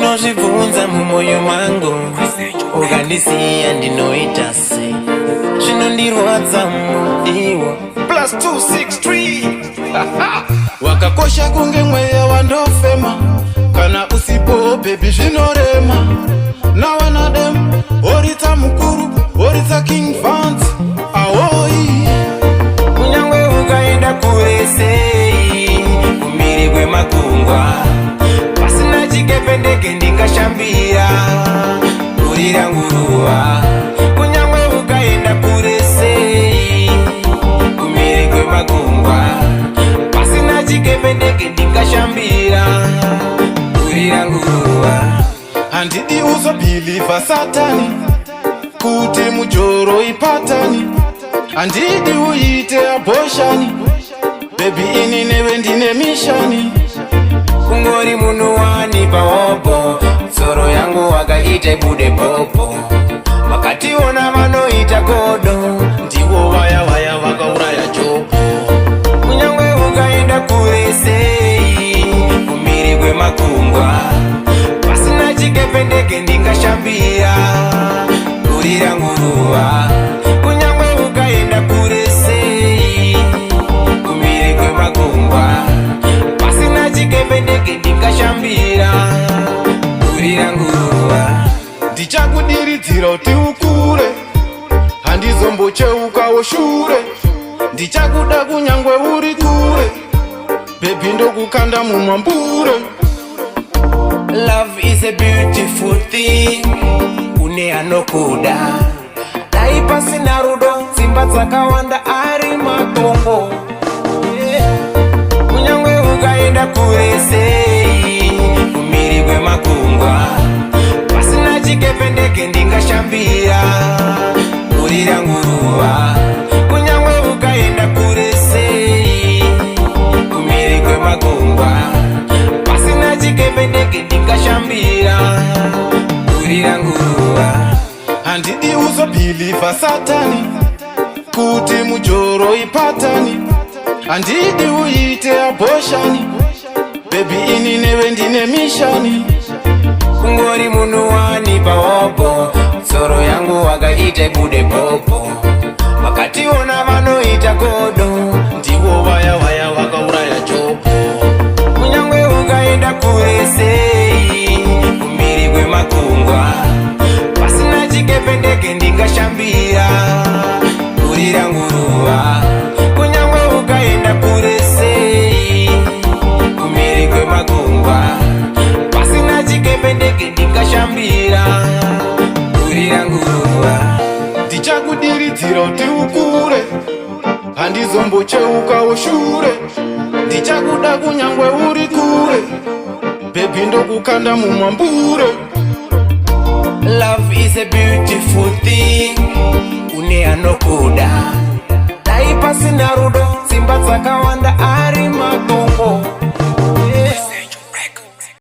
Zvinozvibvunza mumoyo mangu, ukandisiya ndinoita sei? Zvinondirwadza mudiwa. +263 wakakosha kunge mweya wandofema, kana usipo baby zvinorema. Nawana dem oritsa mukuru, oritsa King Vance awoi. Kunyangwe ukaenda kure sei, kumiri kwemakungwa, pasina chikepe ndege ndingashambira kurira nguruva. Kunyangwe ukaenda kure sei, kumiri kwemakungwa, pasina chikepe ndege ndingashambira kurira nguruva. Handidi uzobhiliva Satani, kuti mujoro ipatani. Handidi uite aborshani, baby ini newe ndine mishani. Kungori munhu wani paopo, soro yangu wakaite bude popo. Vakationa vanoita godo, ndivo vaya vaya vakauraya chopo. Kunyangwe ukaenda kure sei, kumiri kwemakungwa, pasina chikepe ndege ndingashambira kurira nguruva. Kunyangwe ukaenda kure sei, kumiri kwemakungwa, pasina chikepe ndege ndingashambira kurira nguruva. Ndichakudiridzira kuti ukure, handizombocheukawo shure. Ndichakuda kunyangwe uri kure, baby ndokukanda mumambure. Love is a beautiful thing, une anokuda. Dai pasina rudo, simba dzakawanda ari matongo. Kunyangwe ukaenda kure sei, kumiri kwemakungwa, pasina chikepe ndege ndingashambira kurira nguruva. Kunyangwe ukaenda kure sei, kumiri kwemakungwa, pasina chikepe ndege ndingashambira kurira nguruva. Handidi uzobhiliva Satani, kuti mujoro ipatani. Handidi uite aborshani, baby ini newe ndine mishani. Kungori munhu wani paopo, soro yangu wakaite bude popo. Vakationa vanoita godo, ndivo vaya vaya vakauraya chopo. Kunyangwe ukaenda kure sei, kumiri kwemakungwa, pasina chikepe ndege ndingashambira kurira nguruva. Kunyangwe ukaenda kure sei, kumiri kwemakungwa, pasina chikepe ndege ndingashambira kurira nguruva. Ndichakudiridzira kuti ukure, handizombocheukawo shure. Ndichakuda kunyangwe uri kure, baby ndokukanda mumambure. Love is a beautiful thing, une anokuda. Dai pasina rudo, simba dzakawanda ari matongo.